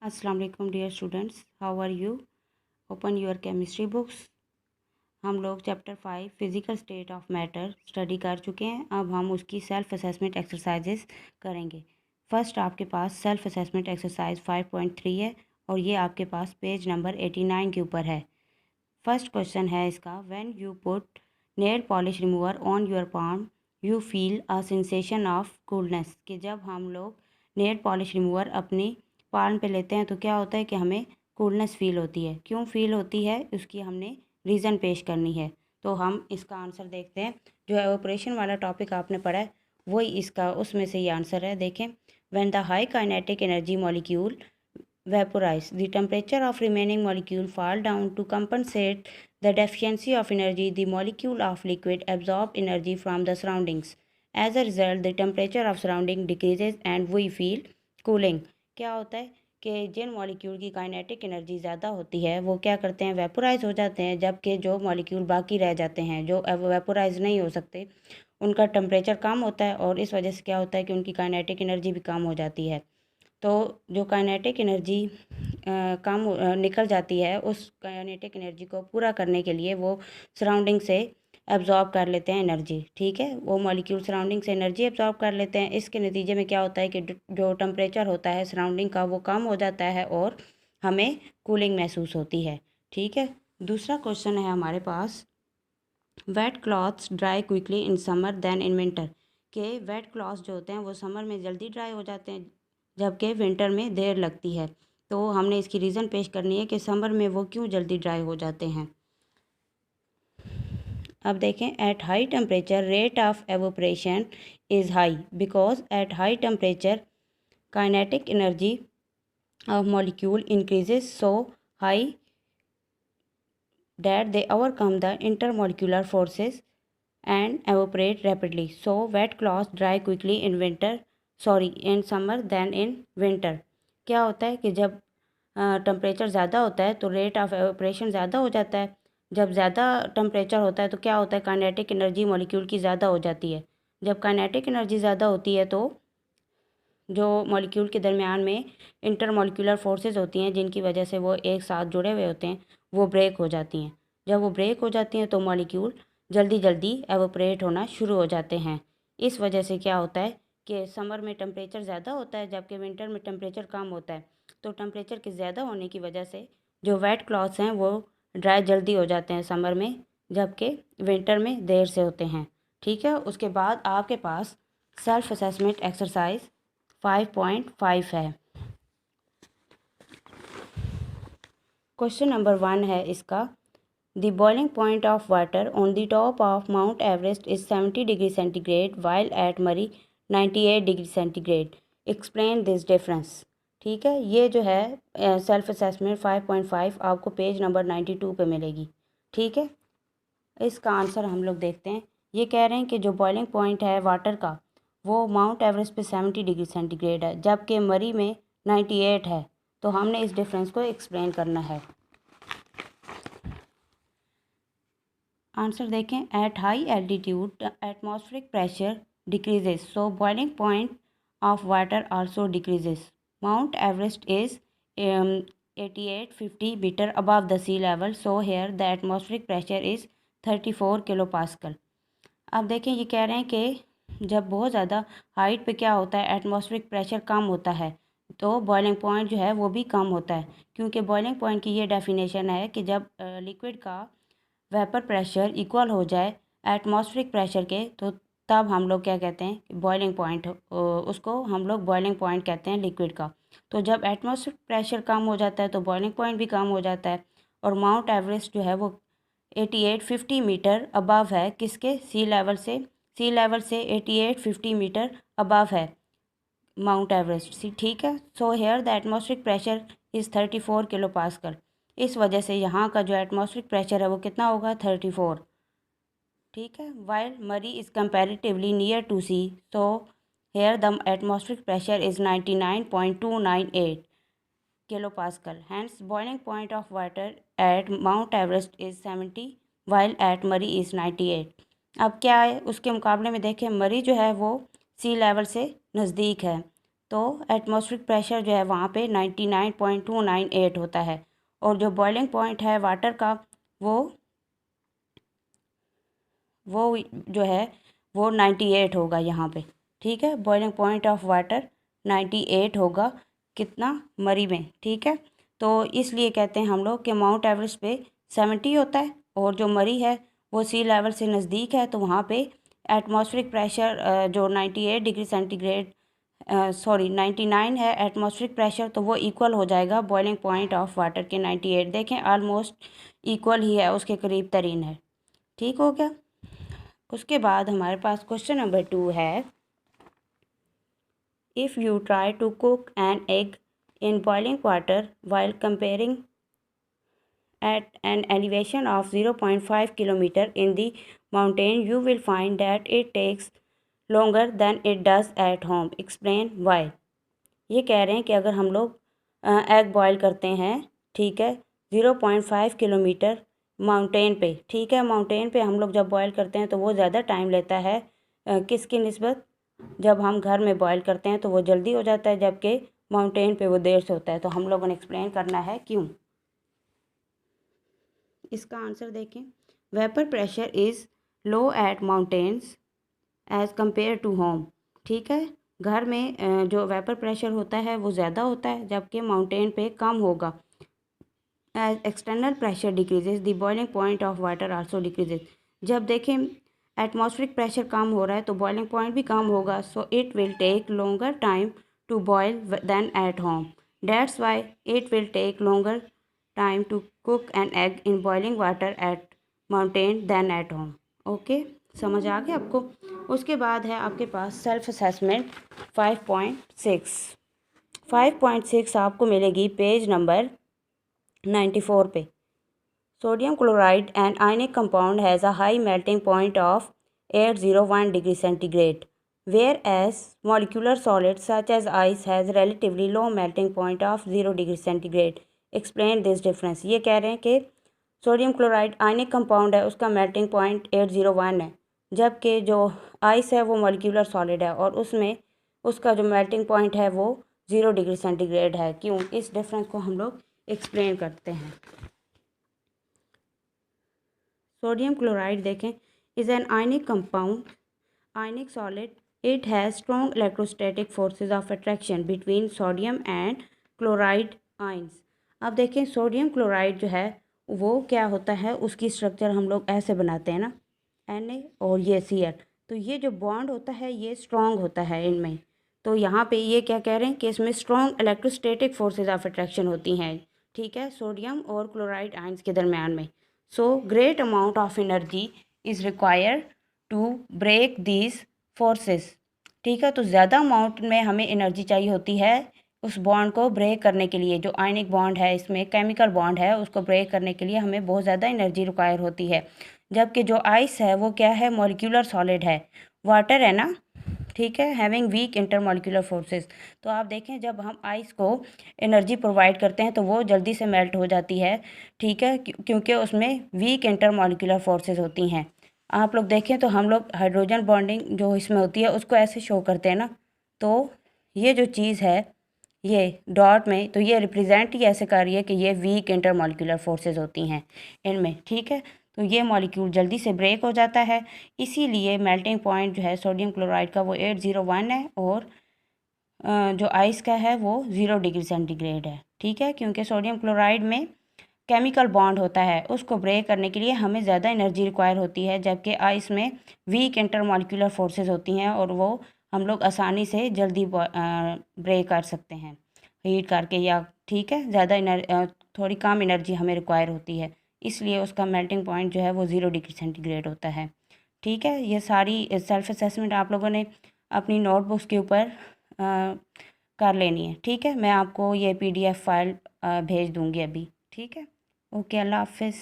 अस्सलाम वालेकुम dear students, how are you. Open your chemistry books. हम लोग chapter 5 physical state of matter study कर चुके हैं। अब हम उसकी सेल्फ असेसमेंट एक्सरसाइजेस करेंगे। फर्स्ट आपके पास सेल्फ असेसमेंट एक्सरसाइज 5.3 है और ये आपके पास पेज नंबर 89 के ऊपर है। फर्स्ट क्वेश्चन है इसका, when you put nail polish remover on your palm you feel a sensation of coolness. कि जब हम लोग नेल पॉलिश रिमूवर अपनी पाम पे लेते हैं तो क्या होता है कि हमें कूलनेस फील होती है। क्यों फील होती है उसकी हमने रीज़न पेश करनी है। तो हम इसका आंसर देखते हैं। जो एवोपरेशन वाला टॉपिक आपने पढ़ा है वही इसका उसमें से ये आंसर है। देखें, when the high kinetic energy molecule vaporize, the temperature of remaining molecule fall down to compensate the deficiency of energy. The molecule of liquid absorb energy from the surroundings. As a result, the temperature of surrounding decreases and we feel cooling. क्या होता है कि जिन molecule की kinetic energy ज़्यादा होती है वो क्या करते हैं, वेपोराइज हो जाते हैं, जबकि जो मॉलिक्यूल बाकी रह जाते हैं जो वेपोराइज नहीं हो सकते उनका टेम्परेचर कम होता है और इस वजह से क्या होता है कि उनकी काइनेटिक एनर्जी भी कम हो जाती है। तो जो काइनेटिक एनर्जी कम निकल जाती है उस काइनेटिक एनर्जी को पूरा करने के लिए वो सराउंडिंग से एब्जॉर्ब कर लेते हैं एनर्जी। ठीक है, वो मॉलिक्यूल सराउंडिंग से एनर्जी एब्जॉर्ब कर लेते हैं। इसके नतीजे में क्या होता है कि जो टेम्परेचर होता है सराउंडिंग का वो कम हो जाता है और हमें कूलिंग महसूस होती है। ठीक है, दूसरा क्वेश्चन है हमारे पास, wet clothes dry quickly in summer than in winter. के वेट क्लॉथ्स जो होते हैं वो समर में जल्दी ड्राई हो जाते हैं जबकि विंटर में देर लगती है। तो हमने इसकी रीज़न पेश करनी है कि समर में वो क्यों जल्दी ड्राई हो जाते हैं। अब देखें, at high temperature rate of evaporation is high because at high temperature kinetic energy of molecule increases so high that they overcome the intermolecular forces and evaporate rapidly. So wet cloths dry quickly in summer than in winter. क्या होता है कि जब temperature ज़्यादा होता है तो rate of evaporation ज़्यादा हो जाता है। जब ज़्यादा टेम्परेचर होता है तो क्या होता है, काइनेटिक एनर्जी मॉलिक्यूल की ज़्यादा हो जाती है। जब काइनेटिक एनर्जी ज़्यादा होती है तो जो मॉलिक्यूल के दरमियान में इंटरमॉलिक्यूलर फोर्सेस होती हैं जिनकी वजह से वो एक साथ जुड़े हुए होते हैं वो ब्रेक हो जाती हैं। जब वो ब्रेक हो जाती हैं तो मॉलिक्यूल जल्दी जल्दी एवोपरेट होना शुरू हो जाते हैं। इस वजह से क्या होता है कि समर में टेम्परेचर ज़्यादा होता है जबकि विंटर में टेम्परेचर कम होता है। तो टेम्परेचर के ज़्यादा होने की वजह से जो वेट क्लॉथ्स हैं वो ड्राई जल्दी हो जाते हैं समर में, जबकि विंटर में देर से होते हैं। ठीक है, उसके बाद आपके पास सेल्फ असेसमेंट एक्सरसाइज 5.5 है। क्वेश्चन नंबर 1 है इसका, the boiling point of water on the top of mount Everest is 70 degree centigrade while at मरी 98 degree centigrade. Explain this difference. ठीक है, ये जो है सेल्फ असेसमेंट 5.5 आपको पेज नंबर 92 पे मिलेगी। ठीक है, इसका आंसर हम लोग देखते हैं। ये कह रहे हैं कि जो बॉइलिंग पॉइंट है वाटर का वो माउंट एवरेस्ट पे 70 डिग्री सेंटीग्रेड है जबकि मरी में 98 है। तो हमने इस डिफरेंस को एक्सप्लेन करना है। आंसर देखें, at high altitude atmospheric pressure decreases so boiling point of water also decreases. Mount Everest is 8850 metre above the sea level so here the atmospheric pressure is 34 kilo pascal. अब देखें, ये कह रहे हैं कि जब बहुत ज़्यादा हाइट पे क्या होता है, एटमॉस्फेरिक प्रेशर कम होता है तो बॉइलिंग पॉइंट जो है वो भी कम होता है। क्योंकि बॉइलिंग पॉइंट की ये डेफिनेशन है कि जब लिक्विड का वेपर प्रेशर इक्वल हो जाए एटमॉस्फेरिक प्रेशर के तो तब हम लोग क्या कहते हैं, बॉइलिंग पॉइंट, उसको हम लोग बॉइलिंग पॉइंट कहते हैं लिक्विड का। तो जब एटमॉस्फेरिक प्रेशर कम हो जाता है तो बॉइलिंग पॉइंट भी कम हो जाता है। और माउंट एवरेस्ट जो है वो 8850 मीटर अबव है, किसके, सी लेवल से। सी लेवल से 8850 मीटर अबव है माउंट एवरेस्ट सी। ठीक है, सो here the atmospheric pressure is 34 kilo pascal. इस वजह से यहाँ का जो एटमॉस्फेरिक प्रेशर है वो कितना होगा, 34। ठीक है, while Murree is comparatively near to sea so here the atmospheric pressure is 99.298 kilo pascal. Hence boiling point of water at Mount Everest is 70 while at Murree is 98। अब क्या है उसके मुकाबले में देखें, मरी जो है वो सी लेवल से नज़दीक है तो एटमॉस्फेरिक प्रेशर जो है वहाँ पे 99.298 होता है, और जो बॉइलिंग पॉइंट है वाटर का वो जो है वो 98 होगा यहाँ पे। ठीक है, बॉइलिंग पॉइंट ऑफ वाटर 98 होगा कितना, मरी में। ठीक है, तो इसलिए कहते हैं हम लोग कि माउंट एवरेस्ट पे 70 होता है, और जो मरी है वो सी लेवल से नज़दीक है, तो वहाँ पे एटमॉस्फेरिक प्रेशर जो 98 डिग्री सेंटीग्रेड 99 है एटमॉस्फेरिक प्रेशर, तो वो इक्वल हो जाएगा बॉइलिंग पॉइंट ऑफ वाटर के 98। देखें ऑलमोस्ट इक्वल ही है, उसके करीब तरीन है। ठीक हो गया। उसके बाद हमारे पास क्वेश्चन नंबर 2 है, if you try to cook an egg in boiling water while comparing at an elevation of 0.5 kilometer in the mountain, you will find that it takes longer than it does at home. Explain why. ये कह रहे हैं कि अगर हम लोग egg boil करते हैं, ठीक है, 0.5 किलोमीटर माउंटेन पे, ठीक है, माउंटेन पे हम लोग जब बॉयल करते हैं तो वो ज़्यादा टाइम लेता है किसकी निस्बत, जब हम घर में बॉयल करते हैं तो वो जल्दी हो जाता है, जबकि माउंटेन पे वो देर से होता है। तो हम लोगों ने एक्सप्लेन करना है क्यों। इसका आंसर देखें, vapour pressure is low at mountains as compare to home. ठीक है, घर में जो वेपर प्रेशर होता है वो ज़्यादा होता है, जबकि माउंटेन पे कम होगा। As external pressure decreases the boiling point of water also decreases. जब देखें एटमॉस्फेरिक प्रेशर कम हो रहा है तो बॉइलिंग पॉइंट भी कम होगा, so it will take longer time to boil than at home. That's why it will take longer time to cook an egg in boiling water at mountain than at home. Okay, समझ आ गया आपको। उसके बाद है आपके पास self assessment 5.6। 5.6 आपको मिलेगी पेज नंबर 94 पे। Sodium chloride an ionic compound has a high melting point of 801 degree centigrade, whereas molecular solid such as ice has relatively low melting point of 0 degree centigrade. Explain this difference. ये कह रहे हैं कि sodium chloride ionic compound है, उसका melting point 801 है, जबकि जो आइस है वो मॉलिक्यूलर सॉलिड है और उसमें उसका जो मेल्टिंग पॉइंट है वो 0 डिग्री सेंटीग्रेड है। क्यों, इस डिफरेंस को हम लोग एक्सप्लेन करते हैं। सोडियम क्लोराइड देखें, is an ionic compound, ionic solid, it has strong electrostatic forces of attraction between sodium and chloride ions. अब देखें सोडियम क्लोराइड जो है वो क्या होता है, उसकी स्ट्रक्चर हम लोग ऐसे बनाते हैं ना, Na और ये Cl, तो ये जो बॉन्ड होता है ये स्ट्रॉन्ग होता है इनमें। तो यहाँ पे ये क्या कह रहे हैं कि इसमें strong electrostatic forces of attraction होती हैं, ठीक है, सोडियम और क्लोराइड आइंस के दरमियान में। So great amount of energy is required to break these forces. ठीक है, तो ज़्यादा अमाउंट में हमें एनर्जी चाहिए होती है उस बॉन्ड को ब्रेक करने के लिए। जो आयनिक बॉन्ड है, इसमें केमिकल बॉन्ड है, उसको ब्रेक करने के लिए हमें बहुत ज़्यादा एनर्जी रिक्वायर होती है। जबकि जो आइस है वो क्या है, मॉलिक्यूलर सॉलिड है, वाटर है ना, ठीक है, हैविंग वीक इंटरमॉलिक्यूलर फोर्सेस। तो आप देखें जब हम आइस को एनर्जी प्रोवाइड करते हैं तो वो जल्दी से मेल्ट हो जाती है, ठीक है, क्योंकि उसमें वीक इंटरमॉलिक्यूलर फोर्सेस होती हैं। आप लोग देखें तो हम लोग हाइड्रोजन बॉन्डिंग जो इसमें होती है उसको ऐसे शो करते हैं ना, तो ये जो चीज़ है ये डॉट में, तो ये रिप्रेजेंट ही ऐसे कर रही है कि ये वीक इंटरमॉलिक्यूलर फोर्सेस होती हैं इनमें। ठीक है, तो ये मॉलिक्यूल जल्दी से ब्रेक हो जाता है, इसीलिए मेल्टिंग पॉइंट जो है सोडियम क्लोराइड का वो 801 है, और जो आइस का है वो 0 डिग्री सेंटीग्रेड है। ठीक है, क्योंकि सोडियम क्लोराइड में केमिकल बॉन्ड होता है, उसको ब्रेक करने के लिए हमें ज़्यादा एनर्जी रिक्वायर होती है, जबकि आइस में वीक इंटरमॉलिक्यूलर फोर्सेस होती हैं और वो हम लोग आसानी से जल्दी ब्रेक कर सकते हैं हीट करके, या ठीक है, थोड़ी कम एनर्जी हमें रिक्वायर होती है, इसलिए उसका मेल्टिंग पॉइंट जो है वो 0 डिग्री सेंटीग्रेड होता है। ठीक है, ये सारी सेल्फ असेसमेंट आप लोगों ने अपनी नोटबुक्स के ऊपर कर लेनी है। ठीक है, मैं आपको ये PDF फाइल भेज दूँगी अभी। ठीक है, ओके, अल्लाह हाफिज़।